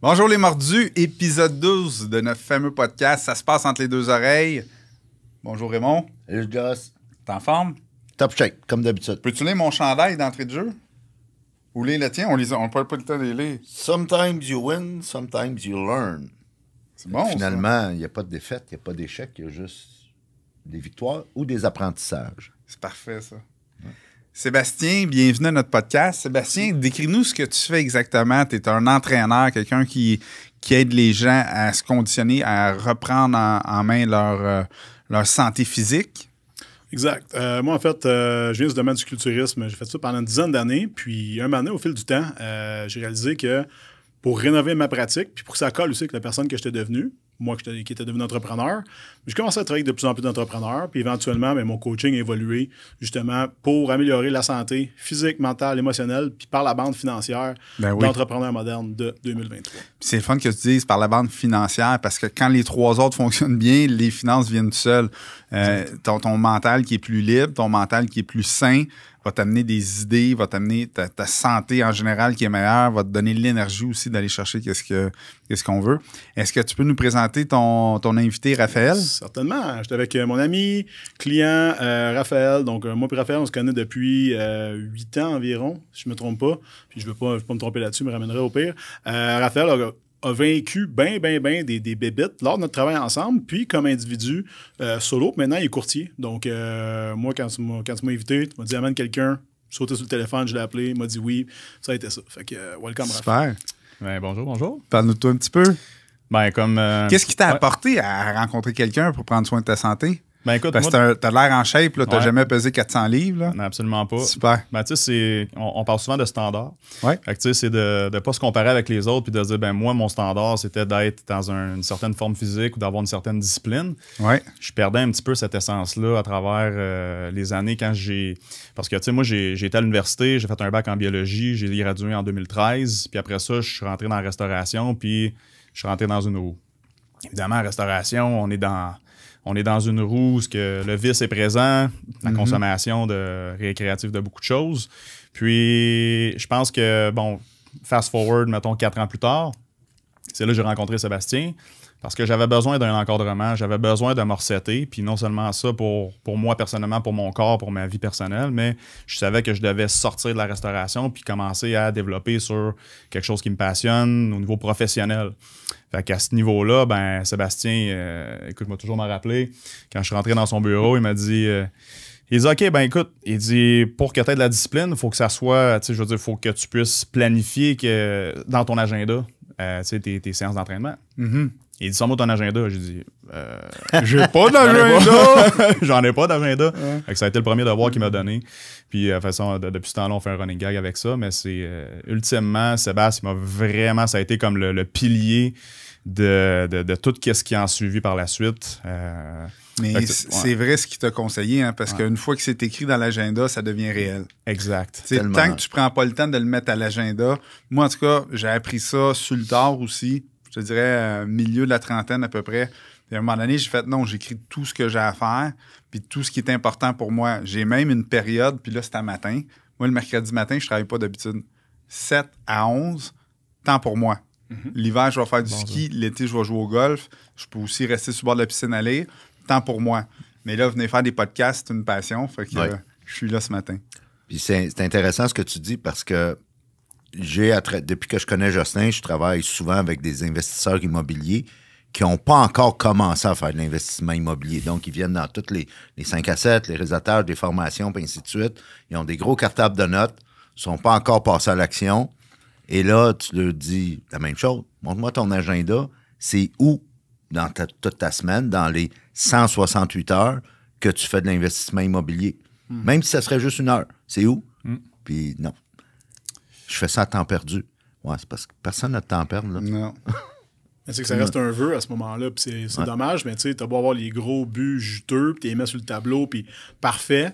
Bonjour les mordus, épisode 12 de notre fameux podcast. Ça se passe entre les deux oreilles. Bonjour Raymond. Salut Joss. T'es en forme? Top check, comme d'habitude. Peux-tu lire mon chandail d'entrée de jeu? Ou lire le tien? On n'a pas le temps de les lire. Sometimes you win, sometimes you learn. C'est bon, Finalement, il n'y a pas de défaite, il n'y a pas d'échec, il y a juste des victoires ou des apprentissages. C'est parfait, ça. Ouais. Sébastien, bienvenue à notre podcast. Sébastien, décris-nous ce que tu fais exactement. Tu es un entraîneur, quelqu'un qui aide les gens à se conditionner, à reprendre en main leur santé physique. Exact. Moi, en fait, je viens du domaine du culturisme. J'ai fait ça pendant une dizaine d'années. Puis, un moment donné, au fil du temps, j'ai réalisé que pour rénover ma pratique, puis pour que ça colle aussi avec la personne que j'étais devenu, moi qui étais devenu entrepreneur, j'ai commencé à travailler avec de plus en plus d'entrepreneurs. Puis éventuellement, mon coaching a évolué justement pour améliorer la santé physique, mentale, émotionnelle, puis par la bande financière d'entrepreneurs modernes de 2023. Puis c'est le fun que tu dises par la bande financière parce que quand les trois autres fonctionnent bien, les finances viennent seules. Ton mental qui est plus libre, ton mental qui est plus sain, va t'amener des idées, va t'amener ta santé en général qui est meilleure, va te donner l'énergie aussi d'aller chercher qu'est-ce qu'on veut. Est-ce que tu peux nous présenter ton invité, Raphaël? Certainement. J'étais avec mon ami, client, Raphaël. Donc, moi et Raphaël, on se connaît depuis 8 ans environ, si je ne me trompe pas. Puis, je ne veux pas me tromper là-dessus, me ramènerai au pire. Raphaël a vaincu bien des bébites lors de notre travail ensemble. Puis, comme individu solo, maintenant, il est courtier. Donc, moi, quand tu m'as invité, tu m'as dit « Amène quelqu'un ». Sauté sur le téléphone, je l'ai appelé, il m'a dit oui. Ça a été ça. Fait que, welcome, Raphaël. Super. Bonjour. Parle-nous de toi un petit peu. Qu'est-ce qui t'a ouais. apporté à rencontrer quelqu'un pour prendre soin de ta santé? Écoute, parce que t'as l'air en shape, là, t'as jamais pesé 400 livres. Là. Non, absolument pas. Super. Tu sais, on parle souvent de standard. Ouais. Fait que tu sais, c'est de ne pas se comparer avec les autres puis de dire, moi, mon standard, c'était d'être dans une certaine forme physique ou d'avoir une certaine discipline. Ouais. Je perdais un petit peu cette essence-là à travers les années quand j'ai... Parce que, tu sais, moi, j'ai été à l'université, j'ai fait un bac en biologie, j'ai gradué en 2013, puis après ça, je suis rentré dans la restauration, puis je suis rentré dans une roue. Évidemment, en restauration, on est dans une roue où le vice est présent, la consommation récréative de beaucoup de choses. Puis, je pense que, fast forward, mettons 4 ans plus tard, c'est là que j'ai rencontré Sébastien parce que j'avais besoin d'un encadrement, j'avais besoin de me resetter. Puis non seulement ça pour moi personnellement, pour mon corps, pour ma vie personnelle, mais je savais que je devais sortir de la restauration puis commencer à développer sur quelque chose qui me passionne au niveau professionnel. Fait qu'à ce niveau-là, Sébastien, écoute, m'a toujours m'en rappelé. Quand je suis rentré dans son bureau, il m'a dit... il dit, OK, écoute, il dit, pour que tu aies de la discipline, il faut que ça soit, tu sais, je veux dire, il faut que tu puisses planifier dans ton agenda, tes séances d'entraînement. Il dit, sors-moi ton agenda. J'ai dit, j'ai pas d'agenda. J'en ai pas d'agenda. Fait que ça a été le premier devoir qu'il m'a donné. Puis, de toute façon, depuis ce temps-là, on fait un running gag avec ça. Mais c'est, ultimement, Sébastien ça a été comme le pilier de tout ce qui en suivi par la suite. Mais c'est vrai ce qu'il t'a conseillé, hein, parce qu'une fois que c'est écrit dans l'agenda, ça devient réel. Exact. Tant que tu prends pas le temps de le mettre à l'agenda, moi, en tout cas, j'ai appris ça sur le tard aussi. Je te dirais, milieu de la trentaine à peu près. Puis à un moment donné, j'ai fait non, j'écris tout ce que j'ai à faire, puis tout ce qui est important pour moi. J'ai même une période, puis là, c'est à matin. Moi, le mercredi matin, je travaille pas d'habitude. 7 à 11, temps pour moi. L'hiver, je vais faire du ski. L'été, je vais jouer au golf. Je peux aussi rester sur le bord de la piscine à lire. Temps pour moi. Mais là, venez faire des podcasts, c'est une passion. Fait que je suis là ce matin. Puis c'est intéressant ce que tu dis parce que depuis que je connais Jocelyn, je travaille souvent avec des investisseurs immobiliers qui n'ont pas encore commencé à faire de l'investissement immobilier. Donc, ils viennent dans toutes les 5 à 7, les réseautages, des formations, puis ainsi de suite. Ils ont des gros cartables de notes, ne sont pas encore passés à l'action. Et là, tu leur dis la même chose. Montre-moi ton agenda. C'est où, dans toute ta semaine, dans les 168 heures, que tu fais de l'investissement immobilier? Même si ça serait juste 1 heure. C'est où? Puis non. Je fais ça à temps perdu. Ouais, c'est parce que personne n'a de temps à perdre. Là. Non. C'est que ça reste un vœu à ce moment-là, puis c'est dommage, mais tu sais, t'as beau avoir les gros buts juteux, puis t'es mis sur le tableau, puis parfait,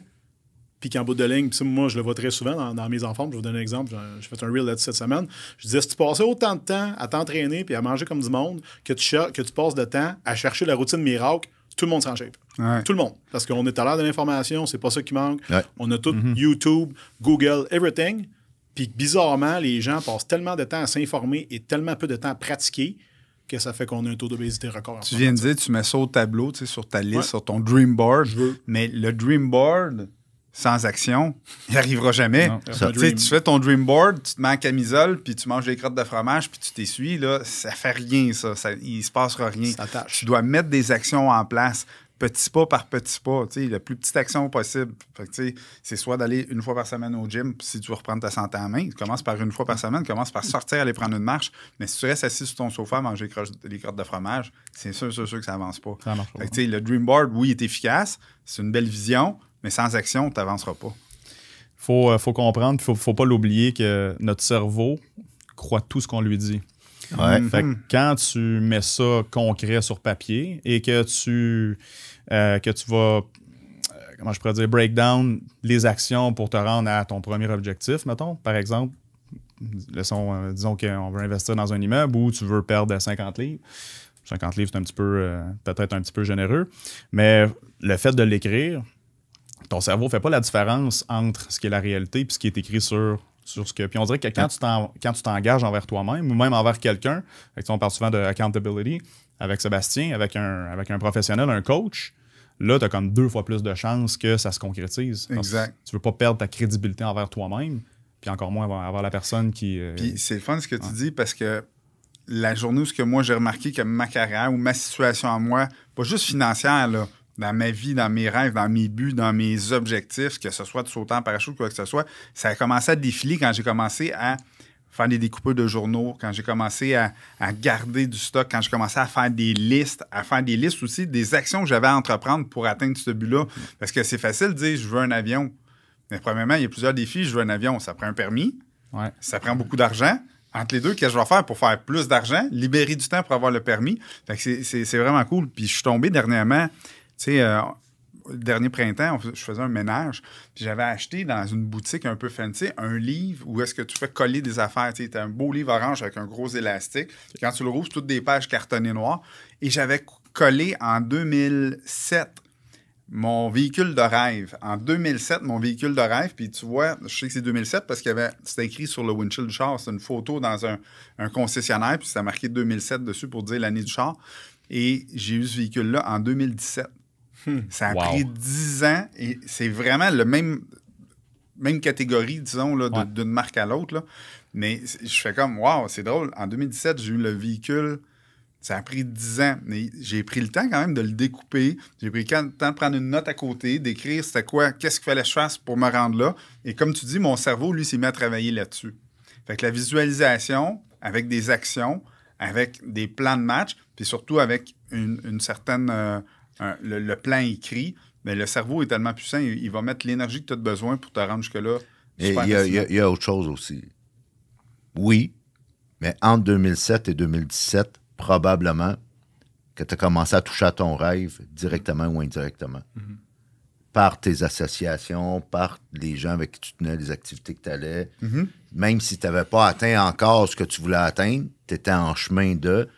puis qu'en bout de ligne, puis moi, je le vois très souvent dans mes enfants, je vais vous donner un exemple, j'ai fait un reel là-dessus cette semaine, je disais, si tu passais autant de temps à t'entraîner puis à manger comme du monde, que tu passes de temps à chercher la routine miracle, tout le monde s'en shape. Ouais. Tout le monde. Parce qu'on est à l'heure de l'information, c'est pas ça qui manque. Ouais. On a tout YouTube, Google, everything. Puis bizarrement, les gens passent tellement de temps à s'informer et tellement peu de temps à pratiquer que ça fait qu'on a un taux d'obésité record. Tu viens de dire, tu mets ça au tableau, tu sais, sur ta liste, Ouais. sur ton dream board. Je veux. Mais le dream board, sans action, il n'arrivera jamais. Non. Ça, Tu sais, tu fais ton dream board, tu te mets en camisole, puis tu manges des crottes de fromage, puis tu t'essuies, là, ça fait rien, ça. Il se passera rien. Ça tâche. Tu dois mettre des actions en place, petit pas par petit pas, tu sais, la plus petite action possible. Fait que, tu sais, c'est soit d'aller une fois par semaine au gym, puis si tu veux reprendre ta santé en main, commence par une fois par semaine, commence par sortir, aller prendre une marche. Mais si tu restes assis sur ton sofa à manger des crottes de fromage, c'est sûr que ça avance pas. Ça marche pas. Fait que, tu sais, le dream board, oui, est efficace, c'est une belle vision, mais sans action, tu n'avanceras pas. Faut comprendre, faut pas l'oublier que notre cerveau croit tout ce qu'on lui dit. Ouais. Fait que quand tu mets ça concret sur papier et que tu vas, comment je pourrais dire, break down les actions pour te rendre à ton premier objectif, mettons, par exemple, disons qu'on veut investir dans un immeuble où tu veux perdre 50 livres. 50 livres, c'est un petit peu, peut-être un petit peu généreux, mais le fait de l'écrire, ton cerveau ne fait pas la différence entre ce qui est la réalité et ce qui est écrit sur ce que. Puis on dirait que quand tu t'engages envers toi-même ou même envers quelqu'un, on parle souvent de accountability avec Sébastien, avec un professionnel, un coach, là, tu as comme 2 fois plus de chances que ça se concrétise. Exact. Tu ne veux pas perdre ta crédibilité envers toi-même, puis encore moins envers la personne qui. Puis c'est le fun ce que tu dis parce que la journée où ce que moi j'ai remarqué que ma carrière ou ma situation à moi, pas juste financière, là, dans ma vie, dans mes rêves, dans mes buts, dans mes objectifs, que ce soit de sauter en parachute ou quoi que ce soit, ça a commencé à défiler quand j'ai commencé à faire des découpeurs de journaux, quand j'ai commencé à garder du stock, quand j'ai commencé à faire des listes aussi des actions que j'avais à entreprendre pour atteindre ce but-là. Parce que c'est facile de dire « je veux un avion ». Mais premièrement, il y a plusieurs défis. Je veux un avion, ça prend un permis, Ouais. ça prend beaucoup d'argent. Entre les deux, qu'est-ce que je vais faire pour faire plus d'argent? Libérer du temps pour avoir le permis. Fait que c'est vraiment cool. Puis je suis tombé dernièrement, tu sais, le dernier printemps, je faisais un ménage, puis j'avais acheté dans une boutique un peu fancy un livre où est-ce que tu fais coller des affaires. Tu sais, t'as un beau livre orange avec un gros élastique. Puis quand tu le rouvres, c'est toutes des pages cartonnées noires. Et j'avais collé en 2007 mon véhicule de rêve. En 2007, mon véhicule de rêve, puis tu vois, je sais que c'est 2007 parce qu'il c'était écrit sur le windshield du char, c'est une photo dans un concessionnaire, puis ça marqué 2007 dessus pour dire l'année du char. Et j'ai eu ce véhicule-là en 2017. Ça a pris 10 ans et c'est vraiment le même catégorie, disons, là, d'une marque à l'autre. Là. Mais je fais comme, wow, c'est drôle. En 2017, j'ai eu le véhicule. Ça a pris 10 ans. Mais j'ai pris le temps quand même de le découper. J'ai pris le temps de prendre une note à côté, d'écrire c'était quoi, qu'est-ce qu'il fallait que je fasse pour me rendre là. Et comme tu dis, mon cerveau, lui, s'est mis à travailler là-dessus. Fait que la visualisation, avec des actions, avec des plans de match, puis surtout avec une certaine... le plan écrit, mais le cerveau est tellement puissant, il va mettre l'énergie que tu as besoin pour te rendre jusque-là. Et il y a autre chose aussi. Oui, mais entre 2007 et 2017, probablement que tu as commencé à toucher à ton rêve directement ou indirectement. Mm-hmm. Par tes associations, par les gens avec qui tu tenais, les activités que tu allais. Mm-hmm. Même si tu n'avais pas atteint encore ce que tu voulais atteindre, tu étais en chemin de...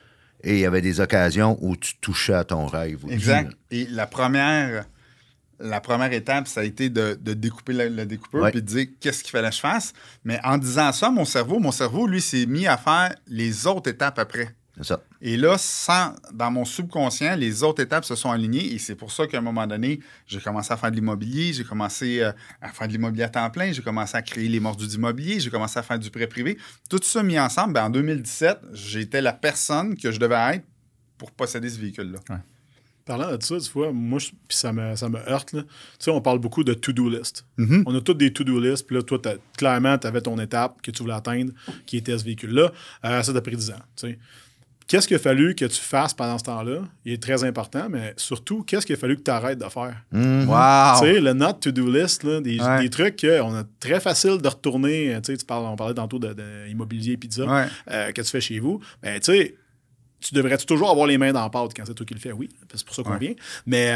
Et il y avait des occasions où tu touchais à ton rêve aussi. Exact. Et la première étape, ça a été de découper le découpeur puis de dire qu'est-ce qu'il fallait que je fasse. Mais en disant ça, mon cerveau, lui, s'est mis à faire les autres étapes après. C'est ça. Et là, dans mon subconscient, les autres étapes se sont alignées et c'est pour ça qu'à un moment donné, j'ai commencé à faire de l'immobilier, j'ai commencé à faire de l'immobilier à temps plein, j'ai commencé à créer les mordus d'immobilier, j'ai commencé à faire du prêt privé. Tout ça mis ensemble, en 2017, j'étais la personne que je devais être pour posséder ce véhicule-là. Ouais. Parlant de ça, tu vois, moi, ça me heurte. Là. Tu sais, on parle beaucoup de to-do list. Mm-hmm. On a toutes des to-do lists, puis là, toi, clairement, tu avais ton étape que tu voulais atteindre, qui était ce véhicule-là. Ça t'a pris 10 ans. Tu sais. Qu'est-ce qu'il a fallu que tu fasses pendant ce temps-là? Il est très important, mais surtout, qu'est-ce qu'il a fallu que tu arrêtes de faire? Mm-hmm. Wow! Tu sais, le not to-do list, là, des trucs qu'on a très facile de retourner. Tu sais, on parlait tantôt d'immobilier et pizza, que tu fais chez vous. Mais tu sais, tu devrais-tu toujours avoir les mains dans la pâte quand c'est toi qui le fais? Oui, c'est pour ça qu'on vient. Mais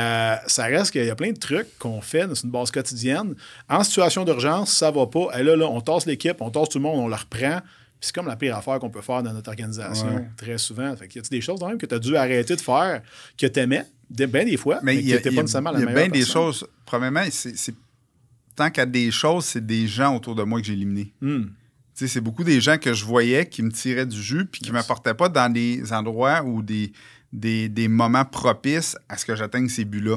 ça reste qu'il y a plein de trucs qu'on fait dans une base quotidienne. En situation d'urgence, ça va pas. Et là, on tasse l'équipe, on tasse tout le monde, on le reprend. Puis c'est comme la pire affaire qu'on peut faire dans notre organisation très souvent. Fait qu'il y a des choses quand même que tu as dû arrêter de faire, que tu aimais, bien des fois, mais que tu pas nécessairement la meilleure personne. Il y a bien des choses. Premièrement, tant qu'à des choses, c'est des gens autour de moi que j'ai éliminés. Tu sais, c'est beaucoup des gens que je voyais qui me tiraient du jus puis qui ne m'apportaient pas dans des endroits ou des moments propices à ce que j'atteigne ces buts-là.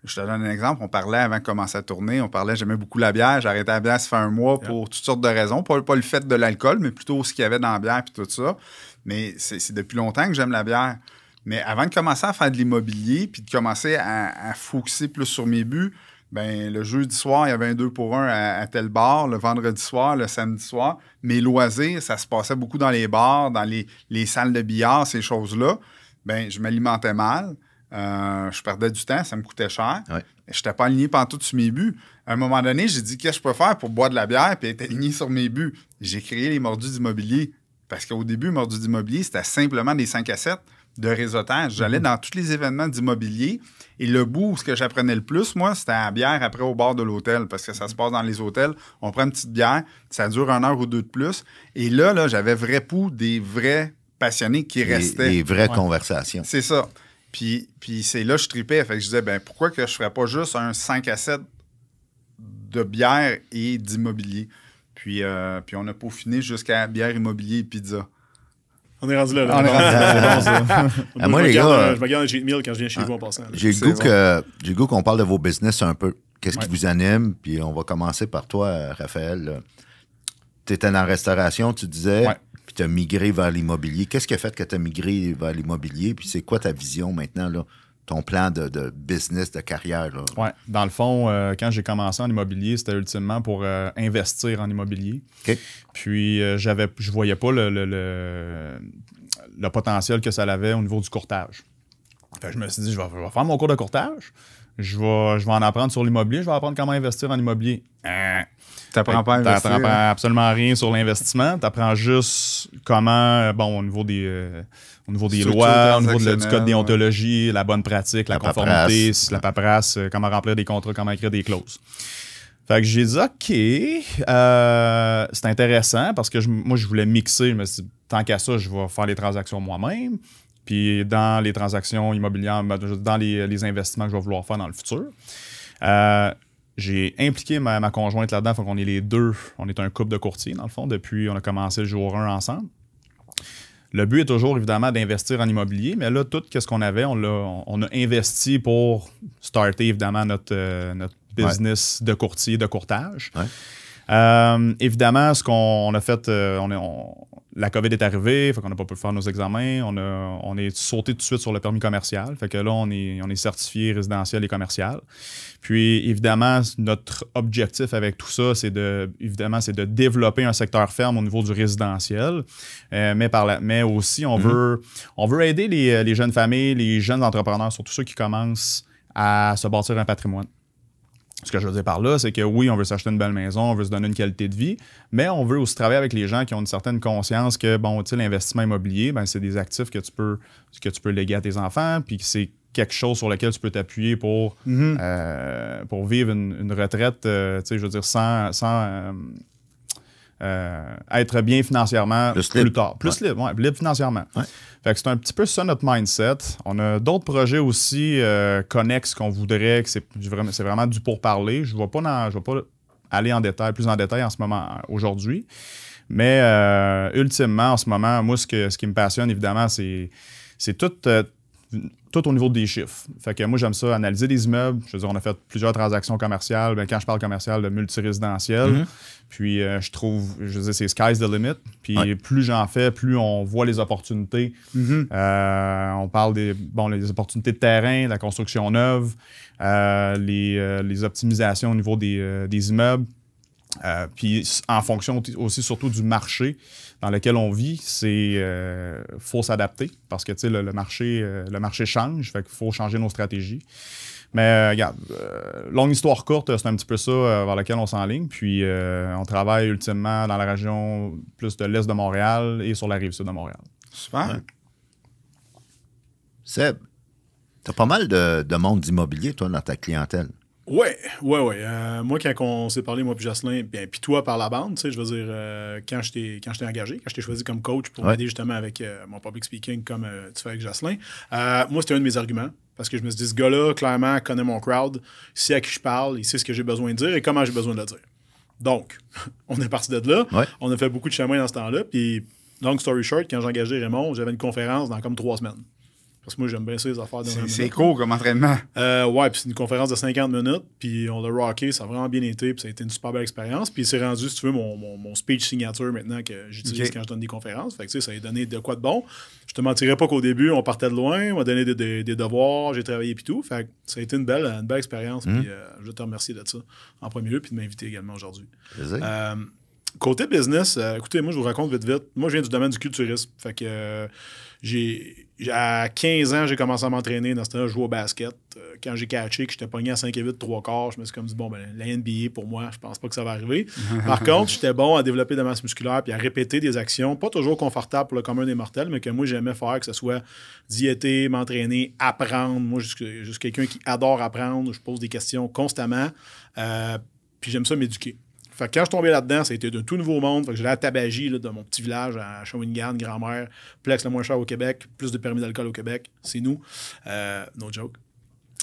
Je te donne un exemple. On parlait avant de commencer à tourner. J'aimais beaucoup la bière. J'ai arrêté la bière, ça fait un mois pour toutes sortes de raisons. Pas le fait de l'alcool, mais plutôt ce qu'il y avait dans la bière et tout ça. Mais c'est depuis longtemps que j'aime la bière. Mais avant de commencer à faire de l'immobilier puis de commencer à focusser plus sur mes buts, ben le jeudi soir, il y avait un 2 pour 1 à tel bar. Le vendredi soir, le samedi soir. Mes loisirs, ça se passait beaucoup dans les bars, dans les salles de billard, ces choses-là. Ben je m'alimentais mal. Je perdais du temps, ça me coûtait cher. Ouais. Je n'étais pas aligné pendant tout sur mes buts. À un moment donné, j'ai dit, qu'est-ce que je peux faire pour boire de la bière et être aligné sur mes buts? J'ai créé les mordus d'immobilier. Parce qu'au début, mordus d'immobilier, c'était simplement des 5 à 7 de réseautage. J'allais dans tous les événements d'immobilier et le bout où ce que j'apprenais le plus, moi, c'était à la bière après au bar de l'hôtel parce que ça se passe dans les hôtels. On prend une petite bière, ça dure 1 heure ou 2 de plus. Et là j'avais vrai pouls des vrais passionnés qui restaient. Des vraies conversations. C'est ça. Puis c'est là que je tripais. Fait que je disais, ben pourquoi que je ferais pas juste un 5 à 7 de bière et d'immobilier? Puis on a peaufiné jusqu'à bière, immobilier et pizza. On est rendu là. On est rendu là. Moi, les gars, je me garde un cheat meal quand je viens chez vous en passant. J'ai le goût qu'on parle de vos business un peu. Qu'est-ce qui vous anime? Puis on va commencer par toi, Raphaël. Tu étais dans la restauration, tu disais, puis tu as migré vers l'immobilier. Qu'est-ce qui a fait que tu as migré vers l'immobilier? Puis c'est quoi ta vision maintenant, là? Ton plan de business, de carrière? Oui. Dans le fond, quand j'ai commencé en immobilier, c'était ultimement pour investir en immobilier. OK. Puis, je voyais pas le potentiel que ça avait au niveau du courtage. Fait que je me suis dit, je vais faire mon cours de courtage. Je vais en apprendre sur l'immobilier. Je vais apprendre comment investir en immobilier. T'apprends pas à investir. T'apprends absolument rien sur l'investissement. T'apprends juste comment, au niveau des lois, au niveau du code déontologie, la bonne pratique, la conformité, la paperasse, comment remplir des contrats, comment écrire des clauses. Fait que j'ai dit, OK, c'est intéressant parce que moi, je voulais mixer. Je me suis dit, tant qu'à ça, je vais faire les transactions moi-même. Puis dans les transactions immobilières, dans les investissements que je vais vouloir faire dans le futur. J'ai impliqué ma conjointe là-dedans, faut qu'on est les deux. On est un couple de courtiers, dans le fond, depuis on a commencé le jour 1 ensemble. Le but est toujours, évidemment, d'investir en immobilier, mais là, tout ce qu'on avait, on a investi pour starter, évidemment, notre business de courtier, de courtage. Ouais. Évidemment, ce qu'on a fait, la COVID est arrivée, fait qu'on n'a pas pu faire nos examens. On est sauté tout de suite sur le permis commercial. Fait que là, on est certifié résidentiel et commercial. Puis, évidemment, notre objectif avec tout ça, c'est de développer un secteur ferme au niveau du résidentiel. Mais aussi, on veut aider les jeunes familles, les jeunes entrepreneurs, surtout ceux qui commencent à se bâtir un patrimoine. Ce que je veux dire par là, c'est que oui, on veut s'acheter une belle maison, on veut se donner une qualité de vie, mais on veut aussi travailler avec les gens qui ont une certaine conscience que, l'investissement immobilier, c'est des actifs que tu peux léguer à tes enfants, puis que c'est quelque chose sur lequel tu peux t'appuyer pour vivre une retraite, je veux dire, sans être bien financièrement plus tard. Plus libre financièrement. Ouais. Fait que c'est un petit peu ça notre mindset. On a d'autres projets aussi connexes qu'on voudrait, que c'est vraiment du pourparler. Je ne vais pas aller plus en détail en ce moment, aujourd'hui. Mais ultimement, en ce moment, moi, ce qui me passionne, évidemment, c'est tout au niveau des chiffres. Fait que moi, j'aime ça, analyser des immeubles. Je veux dire, on a fait plusieurs transactions commerciales. Quand je parle commercial, de multirésidentiel. Puis, c'est sky's the limit. Puis, plus j'en fais, plus on voit les opportunités. On parle les opportunités de terrain, la construction neuve, les optimisations au niveau des immeubles. Puis, en fonction aussi surtout du marché dans lequel on vit, faut s'adapter parce que le marché change, fait qu'il faut changer nos stratégies. Mais regarde, longue histoire courte, c'est un petit peu ça vers lequel on s'enligne. Puis on travaille ultimement dans la région plus de l'est de Montréal et sur la rive sud de Montréal. Super. Ouais. Seb, t'as pas mal de monde d'immobilier, toi, dans ta clientèle. Oui. Moi, quand on s'est parlé, moi puis Jocelyn, puis toi par la bande, je veux dire, quand je t'ai engagé, quand je t'ai choisi comme coach pour m'aider justement avec mon public speaking comme tu fais avec Jocelyn, moi, c'était un de mes arguments. Parce que je me suis dit, ce gars-là, clairement, connaît mon crowd, il sait à qui je parle, il sait ce que j'ai besoin de dire et comment j'ai besoin de le dire. Donc, on est parti de là. Ouais. On a fait beaucoup de chemin dans ce temps-là. Puis, long story short, quand j'ai engagé Raymond, j'avais une conférence dans comme 3 semaines. Parce que moi, j'aime bien ça, les affaires de C'est court comme entraînement. Ouais, puis c'est une conférence de 50 minutes, puis on l'a rocké, ça a vraiment bien été, puis ça a été une super belle expérience. Puis c'est rendu, si tu veux, mon speech signature maintenant que j'utilise quand je donne des conférences. Fait que tu sais, ça a donné de quoi de bon. Je te mentirais pas qu'au début, on partait de loin, on m'a donné des devoirs, j'ai travaillé puis tout. Fait que ça a été une belle expérience, puis je te remercie de ça en premier lieu, puis de m'inviter également aujourd'hui. Côté business, écoutez, moi, je vous raconte vite. Moi, je viens du domaine du culturisme. Fait que à 15 ans, j'ai commencé à m'entraîner. Dans ce temps-là, je jouais au basket. Quand j'ai catché, que j'étais pogné à 5 et 8, 3 quarts, je me suis comme dit, bon, ben, la NBA, pour moi, je pense pas que ça va arriver. Par contre, j'étais bon à développer de la masse musculaire puis à répéter des actions, pas toujours confortables pour le commun des mortels, mais que moi, j'aimais faire, que ce soit diéter, m'entraîner, apprendre. Moi, je suis quelqu'un qui adore apprendre. Je pose des questions constamment. Puis j'aime ça m'éduquer. Fait que quand je suis tombé là-dedans, ça a été d'un tout nouveau monde. Fait que j'allais à Tabagie, là, dans mon petit village, à Shawinigan, grand-mère, plex le moins cher au Québec, plus de permis d'alcool au Québec, c'est nous. No joke.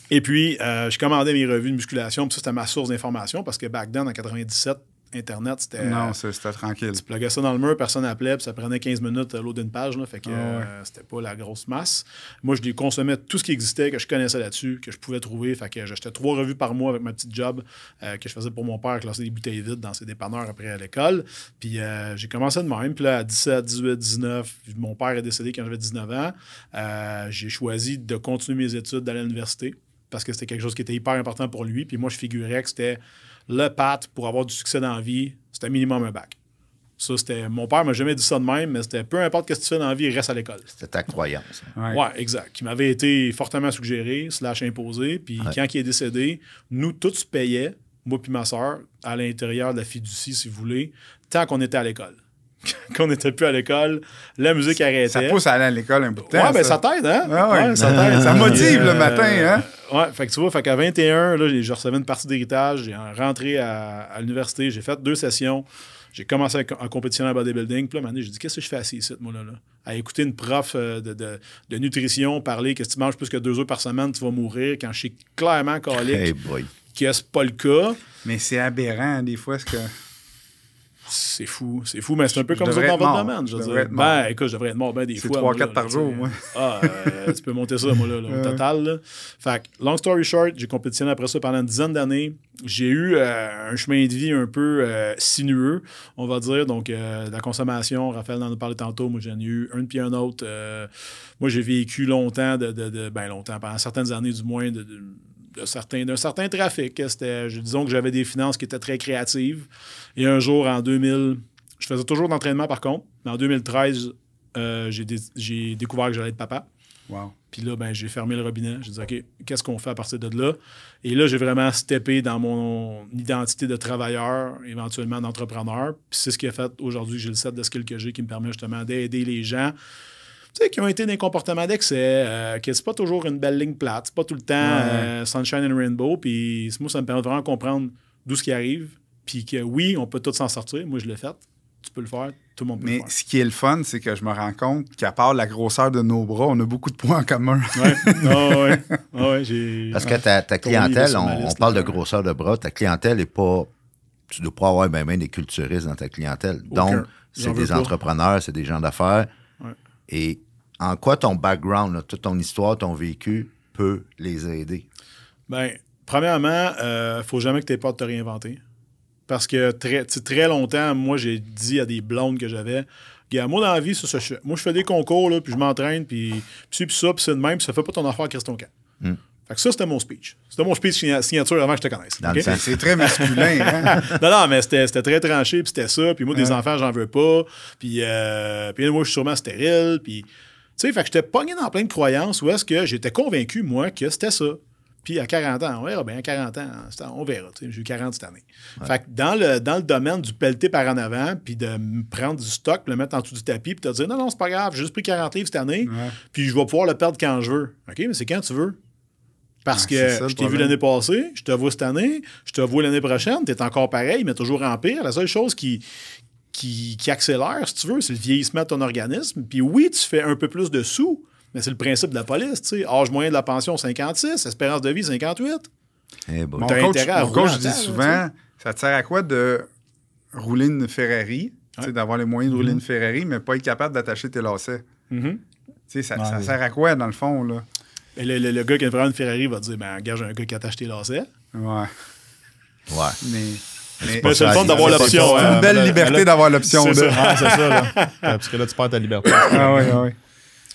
Et puis, je commandais mes revues de musculation, puis ça, c'était ma source d'information, parce que back then, en 97, Internet, c'était... Non, c'était tranquille. Tu pluguais ça dans le mur, personne n'appelait, puis ça prenait 15 minutes l'autre d'une page, là, fait que c'était pas la grosse masse. Moi, je consommais tout ce qui existait, que je connaissais là-dessus, que je pouvais trouver, fait que j'achetais 3 revues par mois avec ma petite job que je faisais pour mon père, classer des bouteilles vides dans ses dépanneurs après à l'école. Puis j'ai commencé de même, puis là, à 17, 18, 19, mon père est décédé quand j'avais 19 ans, j'ai choisi de continuer mes études, d'aller à l'université, parce que c'était quelque chose qui était hyper important pour lui, puis moi, je figurais que c'était le path pour avoir du succès dans la vie, c'était minimum un bac. Ça, c'était... Mon père m'a jamais dit ça de même, mais c'était peu importe ce que tu fais dans la vie, reste à l'école. C'était ta croyance. Ouais, exact. Qui m'avait été fortement suggéré, / imposé. Puis quand il est décédé, nous tous payaient, moi puis ma soeur, à l'intérieur de la fiducie, si vous voulez, tant qu'on était à l'école. Quand on n'était plus à l'école, la musique arrêtait. Ça pousse à aller à l'école un bout de temps. Ouais, ben ça t'aide, hein? Ouais. Ça t'aide. Ça motive le matin, hein? Ouais, fait que tu vois, fait qu'à 21, là, je recevais une partie d'héritage, j'ai rentré à l'université, j'ai fait 2 sessions, j'ai commencé à compétitionner en bodybuilding, puis là, à un moment donné, j'ai dit, qu'est-ce que je fais assis ici, moi, là? À écouter une prof de nutrition parler que si tu manges plus que 2 œufs par semaine, tu vas mourir, quand je sais clairement, calique, que c'est pas le cas. Mais c'est aberrant, des fois, ce que... C'est fou, mais c'est un peu comme ça dans votre domaine. Je veux dire. Ben, écoute, je devrais être mort des fois. C'est 3-4 par jour, moi. Tu peux monter ça, moi, là, au total. Là. Fait que, long story short, j'ai compétitionné après ça pendant une dizaine d'années. J'ai eu un chemin de vie un peu sinueux, on va dire. Donc, la consommation, Raphaël en a parlé tantôt, moi, j'en ai eu un puis un autre. Moi, j'ai vécu longtemps, longtemps, pendant certaines années du moins, d'un certain trafic. Disons que j'avais des finances qui étaient très créatives. Et un jour, en 2000, je faisais toujours d'entraînement par contre, mais en 2013, j'ai découvert que j'allais être papa. Wow. Puis là, ben, j'ai fermé le robinet. J'ai dit, OK, qu'est-ce qu'on fait à partir de là? Et là, j'ai vraiment steppé dans mon identité de travailleur, éventuellement d'entrepreneur. Puis c'est ce qui a fait aujourd'hui que j'ai le set de skills que j'ai qui me permet justement d'aider les gens. Tu sais, qui ont été des comportements d'excès, que c'est pas toujours une belle ligne plate, c'est pas tout le temps sunshine and rainbow, puis moi, ça me permet vraiment de comprendre d'où ce qui arrive, puis que oui, on peut tous s'en sortir, moi je l'ai fait, tu peux le faire, tout le monde peut le faire. Mais ce qui est le fun, c'est que je me rends compte qu'à part la grosseur de nos bras, on a beaucoup de points en commun. Parce que ta clientèle, on parle de grosseur de bras, ta clientèle est pas... Tu dois pas avoir même des culturistes dans ta clientèle. Donc, c'est des entrepreneurs, c'est des gens d'affaires. Et en quoi ton background, là, toute ton histoire, ton vécu peut les aider? Bien, premièrement, il faut jamais que tu aies peur de te réinventer. Parce que très longtemps, moi, j'ai dit à des blondes que j'avais, gars, moi, dans la vie, moi, je fais des concours, là, puis je m'entraîne, puis ça, puis c'est de même, puis ça fait pas ton affaire à Christon Camp. Fait que ça, c'était mon speech. C'était mon speech signature avant que je te connaisse. Okay? C'est très masculin. Hein? non, mais c'était très tranché, puis c'était ça. Puis moi, des enfants, j'en veux pas. Puis moi, je suis sûrement stérile. Puis, tu sais, fait que j'étais pogné dans plein de croyances où est-ce que j'étais convaincu, moi, que c'était ça. Puis à 40 ans, on verra bien, à 40 ans, on verra. J'ai eu 40 cette année. Fait que dans le domaine du pelleter par en avant, puis de me prendre du stock, le mettre en dessous du tapis, puis te dire, non, c'est pas grave, j'ai juste pris 40 livres cette année, puis je vais pouvoir le perdre quand je veux. OK, mais c'est quand tu veux. Parce que je t'ai vu l'année passée, je te vois cette année, je te vois l'année prochaine, t'es encore pareil, mais toujours en pire. La seule chose qui accélère, si tu veux, c'est le vieillissement de ton organisme. Puis oui, tu fais un peu plus de sous, mais c'est le principe de la police, tu sais. Âge moyen de la pension, 56, espérance de vie, 58. Mon coach dit souvent, ça te sert à quoi de rouler une Ferrari, tu sais, d'avoir les moyens de rouler une Ferrari, mais pas être capable d'attacher tes lacets. Tu sais, ça sert à quoi, dans le fond, là? Et le gars qui a vraiment une Ferrari va te dire, ben, engage un gars qui attache tes lacets. Ouais. Mais c'est le fun d'avoir l'option. C'est une belle liberté d'avoir l'option. C'est là. Ah, c'est ça, là. Parce que là, tu perds ta liberté. Ah oui.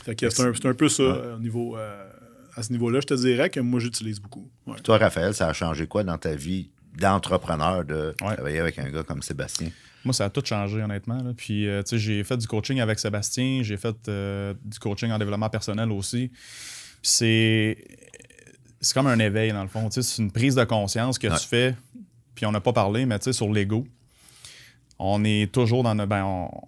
Fait que c'est un peu ça au niveau, à ce niveau-là. Je te dirais que moi, j'utilise beaucoup. Ouais. Toi, Raphaël, ça a changé quoi dans ta vie d'entrepreneur de travailler avec un gars comme Sébastien? Moi, ça a tout changé, honnêtement. Là. Puis, tu sais, j'ai fait du coaching avec Sébastien. J'ai fait du coaching en développement personnel aussi. Puis c'est comme un éveil, dans le fond. Tu sais, c'est une prise de conscience que tu fais. Puis on n'a pas parlé, mais tu sais, sur l'ego, on est toujours dans...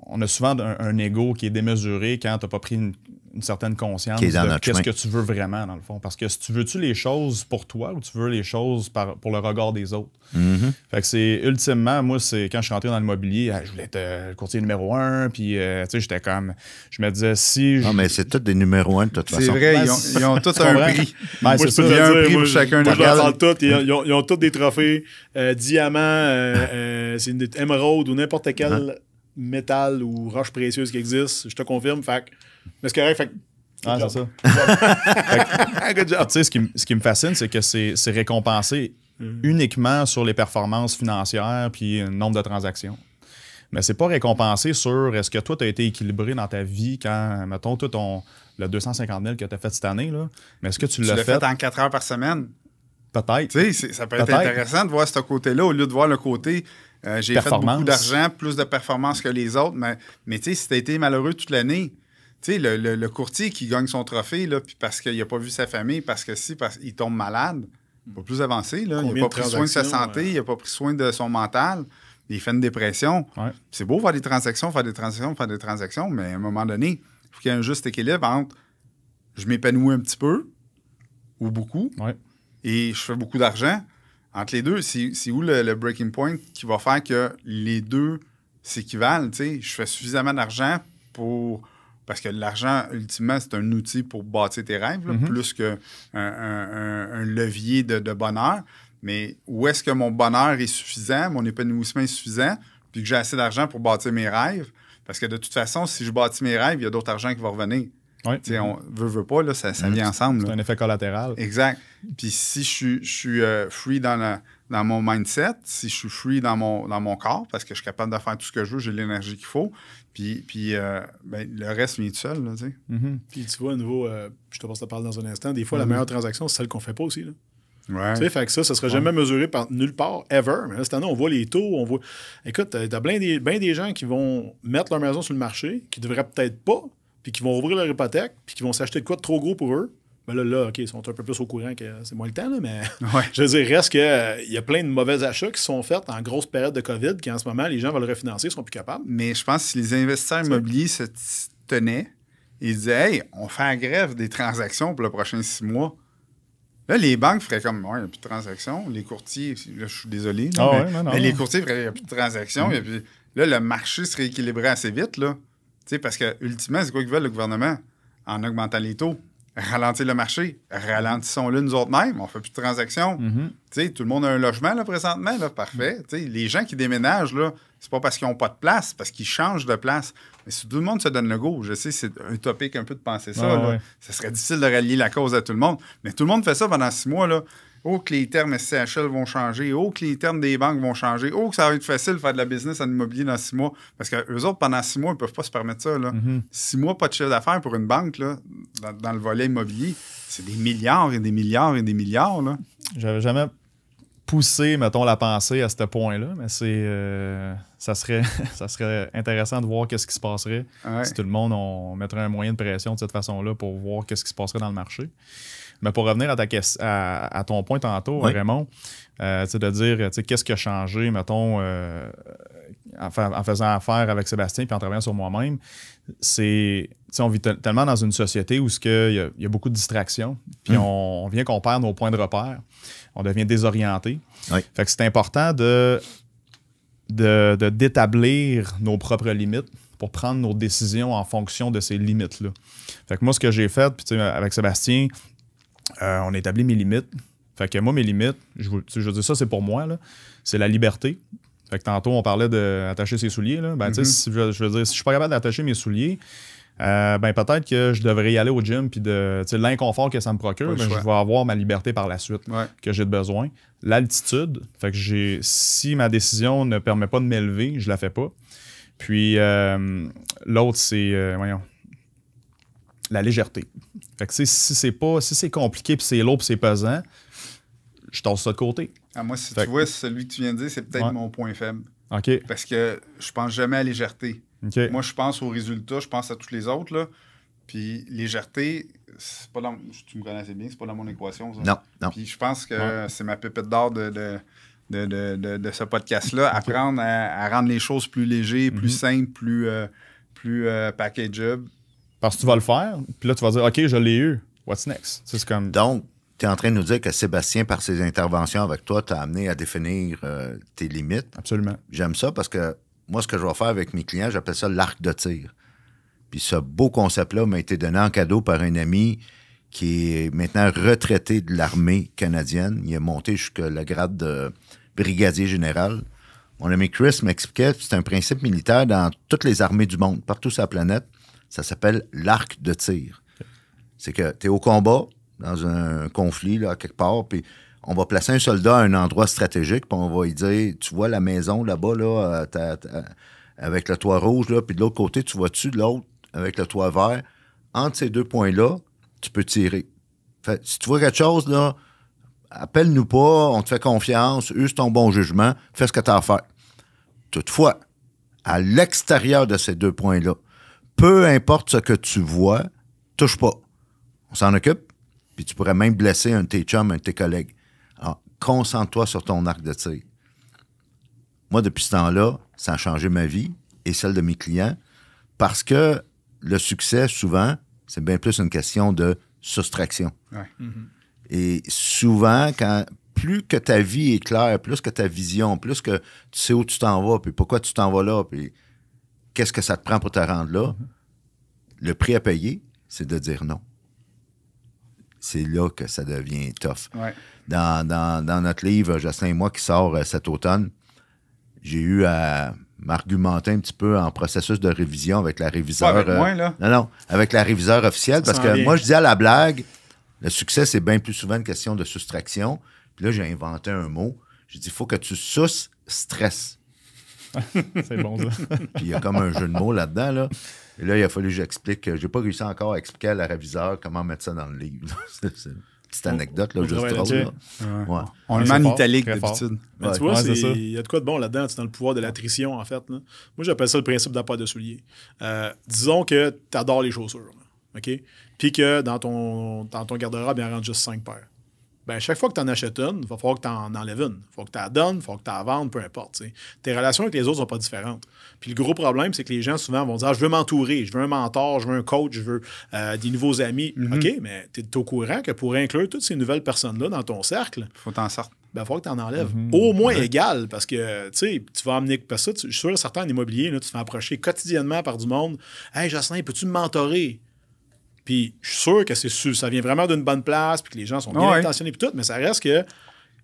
on a souvent un ego qui est démesuré quand tu n'as pas pris une certaine conscience de qu'est-ce que tu veux vraiment, dans le fond. Parce que si tu veux-tu les choses pour toi ou tu veux les choses pour le regard des autres? Fait que c'est ultimement, moi, c'est quand je suis rentré dans l'immobilier, je voulais être le courtier numéro 1, puis tu sais, j'étais comme... Je me disais, si... Non, mais c'est tous des numéros 1 de toute façon. C'est vrai, ils ont tous un prix. Moi, je peux Il y a un prix pour moi, chacun moi, de je leur parle tous. Ils ont tous des trophées. Diamant, c'est une émeraude ou n'importe quel métal ou roche précieuse qui existe. Je te confirme. Fait que... Mais c'est correct. Fait que... c'est ça. Good job. Tu sais, ce qui me fascine, c'est que c'est récompensé uniquement sur les performances financières puis le nombre de transactions. Mais c'est pas récompensé sur est-ce que toi, tu as été équilibré dans ta vie quand, mettons, le 250 000 que tu as fait cette année, là, mais est-ce que tu l'as fait en 4 heures par semaine? Peut-être. Tu sais, ça peut être intéressant de voir ce côté-là au lieu de voir le côté j'ai fait beaucoup d'argent, plus de performance que les autres, mais tu sais, si tu as été malheureux toute l'année, tu sais, le courtier qui gagne son trophée, là, puis parce qu'il n'a pas vu sa famille, parce qu'il tombe malade, il va plus avancer. Là. Il n'a pas pris soin de sa santé, il n'a pas pris soin de son mental, il fait une dépression. Ouais. C'est beau faire des transactions, mais à un moment donné, il faut qu'il y ait un juste équilibre entre je m'épanouis un petit peu ou beaucoup et je fais beaucoup d'argent. Entre les deux, c'est où le breaking point qui va faire que les deux s'équivalent? Je fais suffisamment d'argent parce que l'argent, ultimement, c'est un outil pour bâtir tes rêves, là, plus qu'un levier de bonheur. Mais où est-ce que mon bonheur est suffisant, mon épanouissement est suffisant, puis que j'ai assez d'argent pour bâtir mes rêves? Parce que de toute façon, si je bâtis mes rêves, il y a d'autres argent qui va revenir. On veut pas, là, ça vient ensemble. C'est un effet collatéral. Exact. Puis si je suis free dans mon mindset, si je suis free dans mon corps, parce que je suis capable de faire tout ce que je veux, j'ai l'énergie qu'il faut, puis le reste vient tout seul. Là, Puis tu vois, à nouveau, je te passe la parole dans un instant, des fois, la meilleure transaction, c'est celle qu'on fait pas aussi. Là. Ouais. Tu sais, fait que ça sera jamais mesuré par nulle part, ever. Mais là, cette année, on voit les taux, on voit... Écoute, t'as bien des gens qui vont mettre leur maison sur le marché, qui devraient peut-être pas, puis qui vont ouvrir leur hypothèque, puis qui vont s'acheter de quoi de trop gros pour eux. Ben là, OK, ils sont un peu plus au courant que c'est moins le temps, là, mais je veux dire, reste qu'il y a plein de mauvais achats qui sont faits en grosse période de COVID, qui en ce moment, les gens veulent refinancer, ils sont plus capables. Mais je pense que si les investisseurs immobiliers se tenaient, ils disaient, hey, on fait la grève des transactions pour le prochain 6 mois. Là, les banques feraient comme, il n'y a plus de transactions. Les courtiers, là, je suis désolé, là, mais les courtiers feraient, il n'y a plus de transactions. Et puis, là, le marché serait équilibré assez vite, là. Tu sais, parce que, ultimement, c'est quoi qu'ils veulent, le gouvernement? En augmentant les taux. Ralentir le marché. Ralentissons-le nous autres mêmes. On ne fait plus de transactions. Tu sais, tout le monde a un logement, là, présentement. Là, parfait. Tu sais, les gens qui déménagent, là, c'est pas parce qu'ils n'ont pas de place, parce qu'ils changent de place. Mais si tout le monde se donne le go, je sais, c'est utopique un peu de penser ça. Là. Ça serait difficile de rallier la cause à tout le monde. Mais tout le monde fait ça pendant 6 mois, là. Oh, que les termes SCHL vont changer. Oh, que les termes des banques vont changer. Oh, que ça va être facile de faire de la business en immobilier dans 6 mois. Parce qu'eux autres, pendant 6 mois, ils ne peuvent pas se permettre ça. Là. 6 mois, pas de chiffre d'affaires pour une banque, là, dans le volet immobilier. C'est des milliards et des milliards et des milliards. Là. J'avais jamais poussé, mettons, la pensée à ce point-là, mais ça serait intéressant de voir qu'est-ce qui se passerait si tout le monde on mettrait un moyen de pression de cette façon-là pour voir qu'est-ce qui se passerait dans le marché. Mais pour revenir à ton point tantôt, Raymond, de dire qu'est-ce qui a changé, mettons, en faisant affaire avec Sébastien puis en travaillant sur moi-même, on vit tellement dans une société où il y a beaucoup de distractions, puis on vient qu'on perd nos points de repère, on devient désorienté. Fait que c'est important d'établir nos propres limites pour prendre nos décisions en fonction de ces limites-là. Fait que moi, ce que j'ai fait, puis avec Sébastien, on a établi mes limites. Fait que moi, mes limites, je veux dire ça, c'est pour moi, là, c'est la liberté. Fait que tantôt, on parlait d'attacher ses souliers. Là. Ben, tu sais, si je veux dire, si je suis pas capable d'attacher mes souliers, ben peut-être que je devrais y aller au gym puis de l'inconfort que ça me procure, ben, je vais avoir ma liberté par la suite que j'ai de besoin. L'altitude, fait que si ma décision ne permet pas de m'élever, je la fais pas. Puis l'autre, c'est la légèreté. Fait que si c'est compliqué puis c'est lourd puis c'est pesant, je tasse ça de côté. Moi, si tu vois, celui que tu viens de dire, c'est peut-être mon point faible. OK. Parce que je pense jamais à légèreté. Okay. Moi, je pense aux résultats, je pense à tous les autres. Là. Puis légèreté, c'est pas tu me connais assez bien, c'est pas dans mon équation. Ça. Non. Puis je pense que c'est ma pépite d'or de ce podcast-là. Apprendre à rendre les choses plus légères, plus simples, plus packageables. Parce que tu vas le faire, puis là, tu vas dire, OK, je l'ai eu. What's next? C'est comme... Donc, tu es en train de nous dire que Sébastien, par ses interventions avec toi, t'a amené à définir tes limites. Absolument. J'aime ça parce que moi, ce que je vais faire avec mes clients, j'appelle ça l'arc de tir. Puis ce beau concept-là m'a été donné en cadeau par un ami qui est maintenant retraité de l'armée canadienne. Il est monté jusqu'à le grade de brigadier général. Mon ami Chris m'expliquait que c'est un principe militaire dans toutes les armées du monde, partout sur la planète. Ça s'appelle l'arc de tir. C'est que tu es au combat, dans un conflit, là, quelque part, puis on va placer un soldat à un endroit stratégique, puis on va lui dire, tu vois la maison là-bas, là, avec le toit rouge, là, puis de l'autre côté, tu vois-tu de l'autre, avec le toit vert? Entre ces deux points-là, tu peux tirer. Fait, si tu vois quelque chose, là, appelle-nous pas, on te fait confiance, use ton bon jugement, fais ce que tu as à faire. Toutefois, à l'extérieur de ces deux points-là, peu importe ce que tu vois, touche pas. On s'en occupe, puis tu pourrais même blesser un de tes chums, un de tes collègues. Alors, concentre-toi sur ton arc de tir. Moi, depuis ce temps-là, ça a changé ma vie et celle de mes clients parce que le succès, souvent, c'est bien plus une question de soustraction. Ouais. Et souvent, plus que ta vie est claire, plus que ta vision, plus que tu sais où tu t'en vas, puis pourquoi tu t'en vas là, puis qu'est-ce que ça te prend pour te rendre là, le prix à payer, c'est de dire non. C'est là que ça devient tough. Ouais. Dans notre livre, Jocelyn et moi, qui sort cet automne, j'ai eu à m'argumenter un petit peu en processus de révision avec la réviseure. Pas avec moi, là. Non, avec la réviseure officielle, parce que moi, je dis à la blague, le succès, c'est bien plus souvent une question de soustraction. Puis là, j'ai inventé un mot. J'ai dit, il faut que tu stress. C'est bon, ça. Puis il y a comme un jeu de mots là-dedans, là. Et là, il a fallu que j'explique. J'ai pas réussi encore à expliquer à la réviseure comment mettre ça dans le livre. C'est une petite anecdote, là, juste drôle. Là. Ouais. On le met en italique d'habitude. Mais tu vois, il y a de quoi de bon là-dedans, c'est dans le pouvoir de l'attrition, en fait. Là. Moi, j'appelle ça le principe de la paire de souliers. Disons que tu adores les chaussures, là, OK? Puis que dans ton garde-robe, il en rentre juste 5 paires. Ben, chaque fois que tu en achètes une, il va falloir que tu en enlèves une. Il faut que tu la donnes, il faut que tu la vendes, peu importe. T'sais. Tes relations avec les autres sont pas différentes. Puis le gros problème, c'est que les gens souvent vont dire je veux m'entourer, je veux un mentor, je veux un coach, je veux des nouveaux amis. OK, mais tu es au courant que pour inclure toutes ces nouvelles personnes-là dans ton cercle, faut t'en sortir. Ben, il faut que tu en enlèves. Au moins égal, parce que tu vas amener. Parce que je suis sûr, certains en immobilier, là, tu te fais approcher quotidiennement par du monde. Hey, Jocelyn, peux-tu me mentorer? Puis je suis sûr que ça vient vraiment d'une bonne place, puis que les gens sont bien intentionnés, puis tout, mais ça reste que.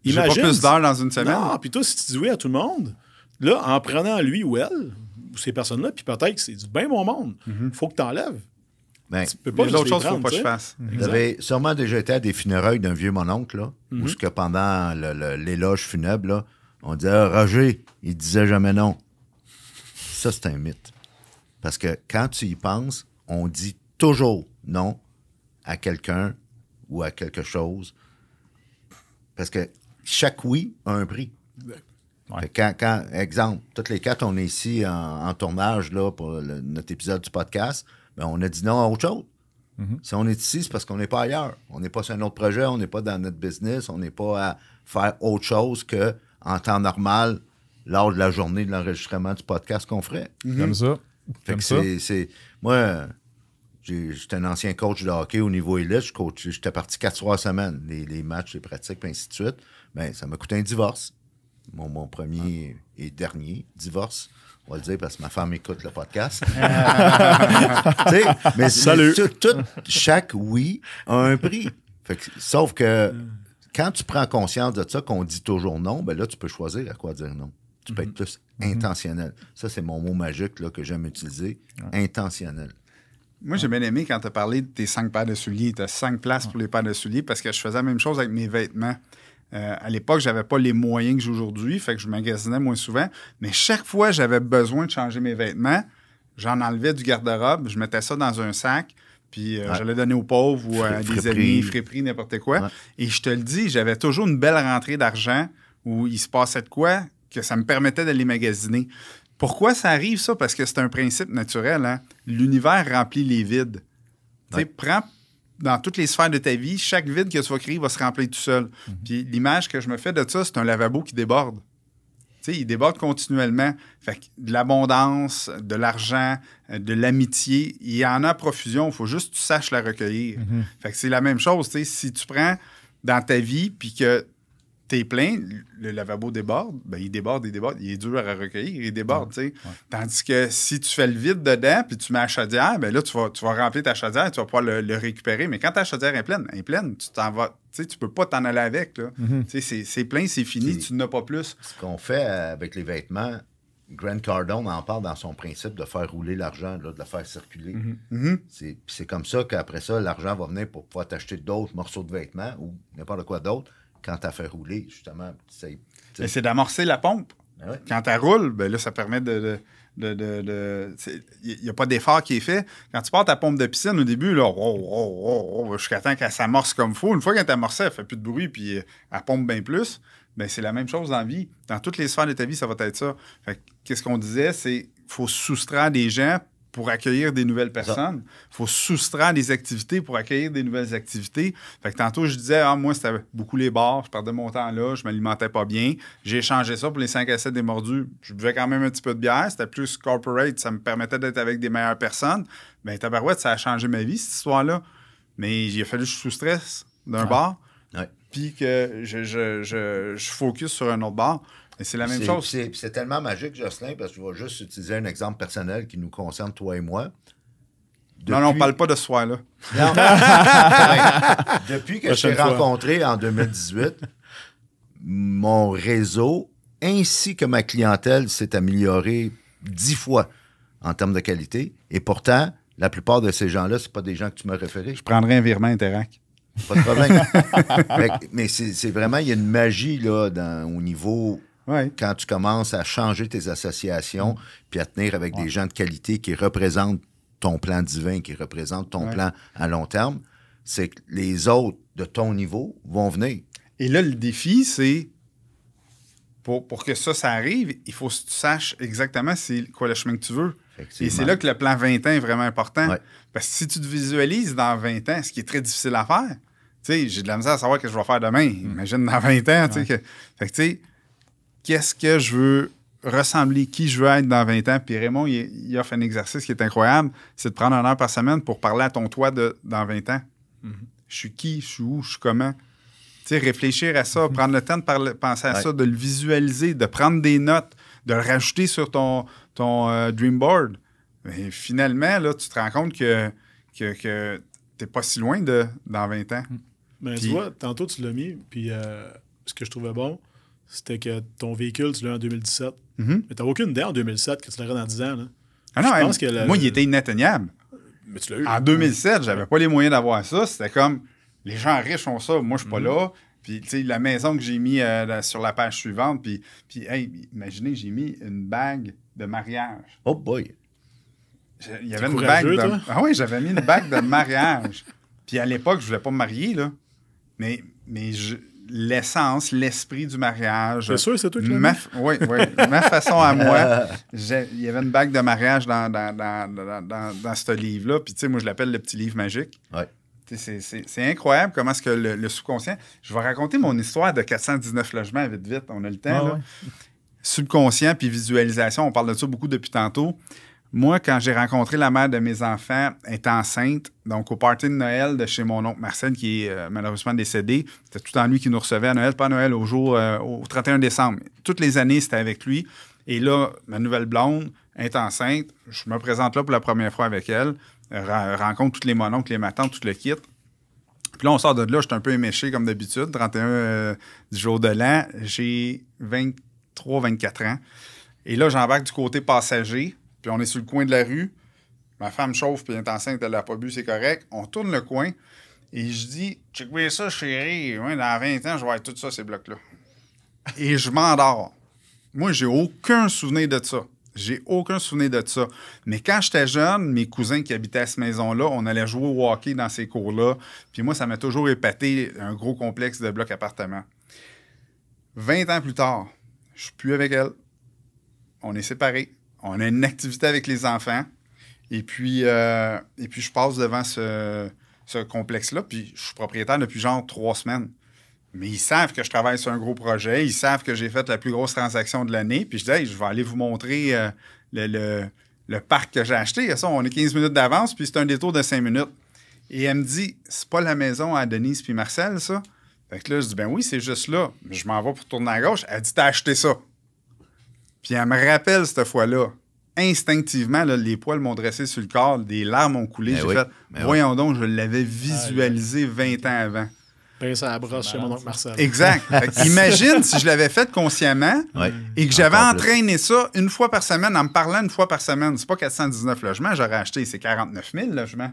J'ai pas plus d'heures dans une semaine. Non, puis toi, si tu dis oui à tout le monde, là, en prenant lui ou elle, ou ces personnes-là, puis peut-être que c'est du bien bon monde, faut que tu enlèves. Ben, tu peux pas l'autre chose, il ne faut pas que je fasse. Vous avez sûrement déjà été à des funérailles d'un vieux mononcle, là, où ce que pendant l'éloge funèbre, là, on disait Roger, il disait jamais non. Ça, c'est un mythe. Parce que quand tu y penses, on dit toujours non à quelqu'un ou à quelque chose. Parce que chaque oui a un prix. Ouais. Quand, exemple, toutes les quatre, on est ici en tournage là, pour notre épisode du podcast, ben, on a dit non à autre chose. Si on est ici, c'est parce qu'on n'est pas ailleurs. On n'est pas sur un autre projet, on n'est pas dans notre business, on n'est pas à faire autre chose qu'en temps normal, lors de la journée de l'enregistrement du podcast qu'on ferait. Comme ça. Fait que moi, j'étais un ancien coach de hockey au niveau élite. J'étais parti 4 soirs semaine, les matchs, les pratiques, et ainsi de suite. Ben, ça m'a coûté un divorce. Mon premier et dernier divorce. On va le dire parce que ma femme écoute le podcast. Mais salut! Chaque oui a un prix. Fait que, sauf que quand tu prends conscience de ça, qu'on dit toujours non, ben là, tu peux choisir à quoi dire non. Tu peux être plus intentionnel. Ça, c'est mon mot magique là, que j'aime utiliser. Intentionnel. Moi, j'ai bien aimé quand tu as parlé de tes 5 paires de souliers. Tu as 5 places pour les paires de souliers parce que je faisais la même chose avec mes vêtements. À l'époque, j'avais pas les moyens que j'ai aujourd'hui, fait que je magasinais moins souvent. Mais chaque fois que j'avais besoin de changer mes vêtements, j'en enlevais du garde-robe, je mettais ça dans un sac, puis j'allais donner aux pauvres ou à des amis, friperies, n'importe quoi. Ouais. Et je te le dis, j'avais toujours une belle rentrée d'argent où il se passait de quoi que ça me permettait d'aller magasiner. Pourquoi ça arrive, ça? Parce que c'est un principe naturel. Hein? L'univers remplit les vides. Tu sais, prends dans toutes les sphères de ta vie, chaque vide que tu vas créer va se remplir tout seul. Puis l'image que je me fais de ça, c'est un lavabo qui déborde. Tu sais, il déborde continuellement. Fait que de l'abondance, de l'argent, de l'amitié, il y en a à profusion. Il faut juste que tu saches la recueillir. Fait que c'est la même chose. Tu sais, si tu prends dans ta vie puis que t'es plein, le lavabo déborde, ben il déborde. Il est dur à recueillir, il déborde, tu sais. Ouais. Tandis que si tu fais le vide dedans, puis tu mets la chaudière, ben là, tu vas remplir ta chaudière, tu vas pouvoir le récupérer. Mais quand ta chaudière est pleine, tu t'en vas, tu sais, tu peux pas t'en aller avec, là. Tu sais, c'est plein, c'est fini, tu n'as pas plus. Ce qu'on fait avec les vêtements, Grant Cardone en parle dans son principe de faire rouler l'argent, là, de le faire circuler. C'est comme ça qu'après ça, l'argent va venir pour pouvoir t'acheter d'autres morceaux de vêtements ou n'importe quoi d'autre. Quand tu as fait rouler, justement. C'est d'amorcer la pompe. Ben ouais. Quand tu roules, ben là, ça permet de il n'y a pas d'effort qui est fait. Quand tu pars ta pompe de piscine, au début, là, jusqu'à temps qu'elle s'amorce comme il faut. Une fois qu'elle est amorcée, elle ne fait plus de bruit, puis elle pompe bien plus. Ben, c'est la même chose dans la vie. Dans toutes les sphères de ta vie, ça va être ça. Fait que, qu'est-ce qu'on disait? C'est qu'il faut soustraire des gens pour accueillir des nouvelles personnes. Il faut soustraire des activités pour accueillir des nouvelles activités. Fait que tantôt, je disais, moi, c'était beaucoup les bars, je perdais mon temps là, je m'alimentais pas bien. J'ai changé ça pour les 5 à 7 des mordus. Je buvais quand même un petit peu de bière, c'était plus corporate, ça me permettait d'être avec des meilleures personnes. Bien, tabarouette, ça a changé ma vie, cette histoire-là. Mais il a fallu que je sous-stresse d'un bar, puis que je focus sur un autre bar. Mais c'est la même chose. C'est tellement magique, Jocelyn, parce que je vais juste utiliser un exemple personnel qui nous concerne, toi et moi. Non, on ne parle pas de soi, là. Depuis que je t'ai rencontré en 2018, mon réseau ainsi que ma clientèle s'est amélioré 10 fois en termes de qualité. Et pourtant, la plupart de ces gens-là, ce pas des gens que tu m'as référés. Je prendrais un virement Interac. Pas de problème. Mais c'est vraiment, il y a une magie là, au niveau... Ouais. Quand tu commences à changer tes associations puis à tenir avec des gens de qualité qui représentent ton plan divin, qui représentent ton plan à long terme, c'est que les autres de ton niveau vont venir. Et là, le défi, c'est pour que ça arrive, il faut que tu saches exactement c'est quoi le chemin que tu veux. Et c'est là que le plan 20 ans est vraiment important. Ouais. Parce que si tu te visualises dans 20 ans, ce qui est très difficile à faire, tu sais, j'ai de la misère à savoir ce que je vais faire demain. Imagine dans 20 ans, tu sais. Fait que, tu sais, qu'est-ce que je veux ressembler, qui je veux être dans 20 ans. Puis Raymond, il offre un exercice qui est incroyable, c'est de prendre 1 heure par semaine pour parler à ton toi dans 20 ans. Je suis qui, je suis où, je suis comment. Tu sais, réfléchir à ça, prendre le temps de penser à ça, de le visualiser, de prendre des notes, de le rajouter sur ton dream board. Mais finalement, là, tu te rends compte que tu n'es pas si loin dans 20 ans. Ben, tu vois, tantôt, tu l'as mis, puis ce que je trouvais bon, c'était que ton véhicule, tu l'as en 2017. Mais tu n'as aucune idée en 2007 que tu l'aurais dans 10 ans. Là. Ah non, moi, il était inatteignable. Mais tu l'as eu. En 2007, j'avais pas les moyens d'avoir ça. C'était comme, les gens riches ont ça, moi, je suis pas là. Puis, tu sais, la maison que j'ai mis sur la page suivante, puis hey, imaginez, j'ai mis une bague de mariage. Oh boy! Il y avait une bague de... Ah oui, j'avais mis une bague de mariage. Puis à l'époque, je voulais pas me marier, là. Mais l'essence, l'esprit du mariage. C'est sûr, c'est toi qui l'as mis? Oui. Ma façon à moi, il y avait une bague de mariage dans ce livre-là. Puis, tu sais, moi, je l'appelle le petit livre magique. Ouais. C'est incroyable comment est-ce que le subconscient... Je vais raconter mon histoire de 419 logements vite. On a le temps, là. Ouais. Subconscient puis visualisation, on parle de ça beaucoup depuis tantôt. Moi, quand j'ai rencontré la mère de mes enfants, elle était enceinte, donc au party de Noël de chez mon oncle Marcel, qui est malheureusement décédé, c'était tout le temps lui qui nous recevait à Noël, pas à Noël, au 31 décembre. Toutes les années, c'était avec lui. Et là, ma nouvelle blonde est enceinte. Je me présente là pour la première fois avec elle. Rencontre tous les mononcles, les matantes, tout le kit. Puis là, on sort de là, j'étais un peu éméché comme d'habitude. 31 du jour de l'an. J'ai 23-24 ans. Et là, j'embarque du côté passager, puis on est sur le coin de la rue. Ma femme chauffe, puis elle est enceinte, elle n'a pas bu, c'est correct. On tourne le coin, et je dis, check bien ça, chérie, ouais, dans 20 ans, je vais avoir tout ça, ces blocs-là. Et je m'endors. Moi, j'ai aucun souvenir de ça. J'ai aucun souvenir de ça. Mais quand j'étais jeune, mes cousins qui habitaient à cette maison-là, on allait jouer au hockey dans ces cours-là. Puis moi, ça m'a toujours épaté, un gros complexe de blocs appartements. 20 ans plus tard, je suis plus avec elle. On est séparés. On a une activité avec les enfants. Et puis je passe devant ce complexe-là, puis je suis propriétaire depuis genre 3 semaines. Mais ils savent que je travaille sur un gros projet. Ils savent que j'ai fait la plus grosse transaction de l'année. Puis je dis, hey, je vais aller vous montrer le parc que j'ai acheté. Ça, on est 15 minutes d'avance, puis c'est un détour de 5 minutes. Et elle me dit, c'est pas la maison à Denise puis Marcel, ça? Fait que là, je dis, ben oui, c'est juste là. Mais je m'en vais pour tourner à gauche. Elle dit, t'as acheté ça. Puis elle me rappelle cette fois-là. Instinctivement, là, les poils m'ont dressé sur le corps, des larmes ont coulé. J'ai fait, voyons donc, je l'avais visualisé 20 ans avant. Ben, ça brosse chez mon oncle Marcel. Exact. Imagine si je l'avais fait consciemment et que j'avais entraîné ça une fois par semaine, en me parlant une fois par semaine. C'est pas 419 logements, j'aurais acheté, c'est 49 000 logements.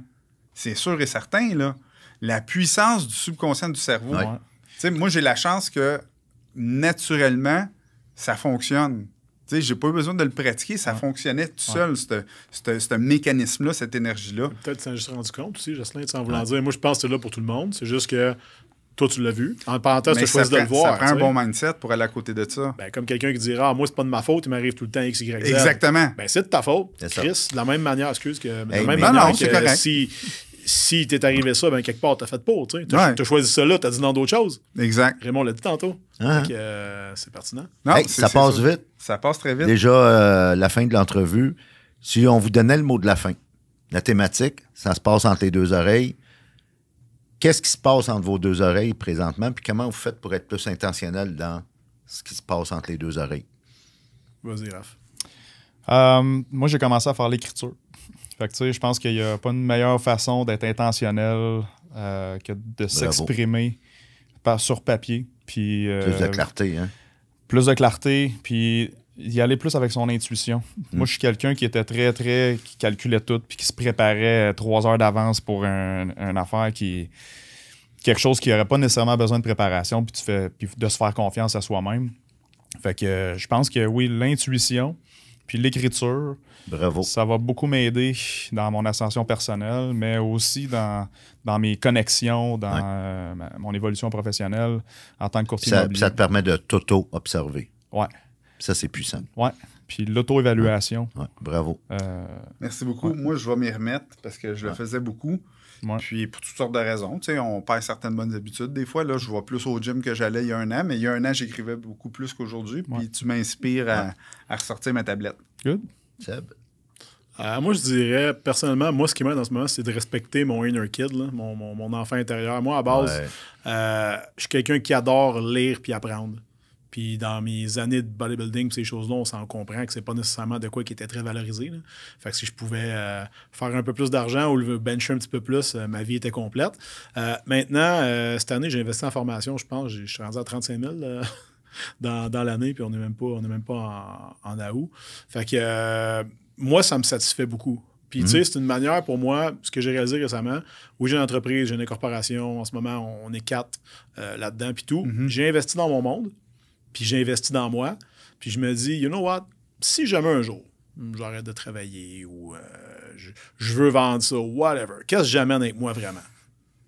C'est sûr et certain, là. La puissance du subconscient du cerveau. Ouais. Tu sais, moi, j'ai la chance que, naturellement, ça fonctionne. Tu sais, j'ai pas eu besoin de le pratiquer, ça fonctionnait tout seul, ce mécanisme-là, cette énergie-là. Peut-être que tu t'en es juste rendu compte aussi, Jocelyn, en voulant dire. Moi, je pense que c'est là pour tout le monde. C'est juste que toi, tu l'as vu. En parenthèse, tu as choisi de le voir. Ça prend un bon mindset pour aller à côté de ça. Ben, comme quelqu'un qui dira, moi, c'est pas de ma faute, il m'arrive tout le temps X, Y, Z. Exactement. Ben, c'est de ta faute, C'est ça. Chris. De la même manière, excuse, que de la Hey, même mais manière non, c'est correct. si t'es arrivé ça, ben, quelque part, t'as fait pour. Tu as choisi ça là, t'as dit non d'autres choses. Exact. Raymond l'a dit tantôt. Ah. Donc, c'est pertinent. Non, Hey, c'est- ça c'est passe ça. vite. Ça passe très vite. Déjà, la fin de l'entrevue, si on vous donnait le mot de la fin, la thématique, ça se passe entre les deux oreilles. Qu'est-ce qui se passe entre vos deux oreilles présentement? Puis comment vous faites pour être plus intentionnel dans ce qui se passe entre les deux oreilles? Vas-y, Raph. Moi, j'ai commencé à faire l'écriture. Fait que, tu sais, je pense qu'il n'y a pas une meilleure façon d'être intentionnel que de s'exprimer sur papier. Puis, Plus de clarté, hein? plus de clarté, puis y aller plus avec son intuition. Moi, je suis quelqu'un qui était qui calculait tout, puis qui se préparait 3 heures d'avance pour une affaire quelque chose qui n'aurait pas nécessairement besoin de préparation, puis de se faire confiance à soi-même. Fait que je pense que oui, l'intuition, puis l'écriture, Bravo. ça va beaucoup m'aider dans mon ascension personnelle, mais aussi dans mes connexions, dans mon évolution professionnelle en tant que courtier Puis immobilier. ça te permet de t'auto-observer. Ouais. Ça, c'est puissant. Ouais. Puis l'auto-évaluation. Ouais, bravo. Merci beaucoup. Moi, je vais m'y remettre parce que je le faisais beaucoup. Ouais. Puis pour toutes sortes de raisons. Tu sais, on perd certaines bonnes habitudes. Des fois, là, je vais plus au gym que j'allais il y a 1 an, mais il y a 1 an, j'écrivais beaucoup plus qu'aujourd'hui. Puis tu m'inspires à ressortir ma tablette. Good. Seb? Moi, je dirais, personnellement, moi, ce qui m'aide en ce moment, c'est de respecter mon inner kid, là, mon enfant intérieur. Moi, à base, je suis quelqu'un qui adore lire puis apprendre. Puis dans mes années de bodybuilding, ces choses-là, on s'en comprend que c'est pas nécessairement de quoi qui était très valorisé. Là. Fait que si je pouvais faire un peu plus d'argent ou le bencher un petit peu plus, ma vie était complète. Maintenant, cette année, j'ai investi en formation, je pense. Je suis rendu à 35 000 dans l'année, puis on n'est même pas en août. Fait que moi, ça me satisfait beaucoup. Puis, tu sais, c'est une manière pour moi, ce que j'ai réalisé récemment, oui, j'ai une entreprise, j'ai une corporation, en ce moment, on est 4 là-dedans, puis tout. J'ai investi dans mon monde, puis j'ai investi dans moi, puis je me dis, you know what, si jamais un jour, j'arrête de travailler ou je veux vendre ça, whatever, qu'est-ce que j'amène avec moi vraiment?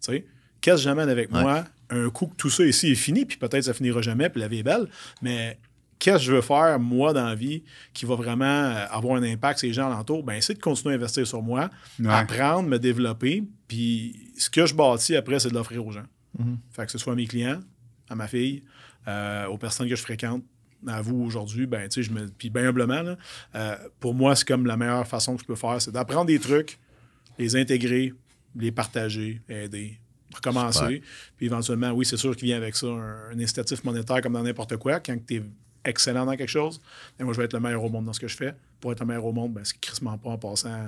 Tu sais, qu'est-ce que j'amène avec moi un coup que tout ça ici est fini, puis peut-être ça finira jamais, puis la vie est belle, mais qu'est-ce que je veux faire, moi, dans la vie, qui va vraiment avoir un impact sur les gens alentours? Bien, c'est de continuer à investir sur moi, apprendre, me développer, puis ce que je bâtis après, c'est de l'offrir aux gens. Fait que ce soit à mes clients, à ma fille, aux personnes que je fréquente, à vous aujourd'hui, ben, tu sais, puis bien humblement, là, pour moi, c'est comme la meilleure façon que je peux faire, c'est d'apprendre des trucs, les intégrer, les partager, aider, recommencer. Puis éventuellement, oui, c'est sûr qu'il vient avec ça un incitatif monétaire comme dans n'importe quoi. Quand tu es excellent dans quelque chose, ben moi, je vais être le meilleur au monde dans ce que je fais. Pour être le meilleur au monde, ben, c'est crissement pas en passant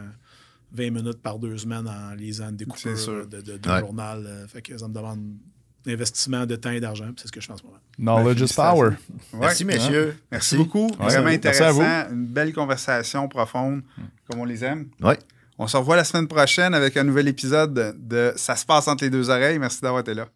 20 minutes par 2 semaines en lisant des coupures de journal. Fait que ça me demande d'investissement de temps et d'argent. Puis c'est ce que je fais en ce moment. Knowledge is power. Ouais. Merci, messieurs. Merci beaucoup. Ouais, Vraiment merci à vous. intéressant. Une belle conversation profonde, comme on les aime. Ouais. On se revoit la semaine prochaine avec un nouvel épisode de Ça se passe entre les deux oreilles. Merci d'avoir été là.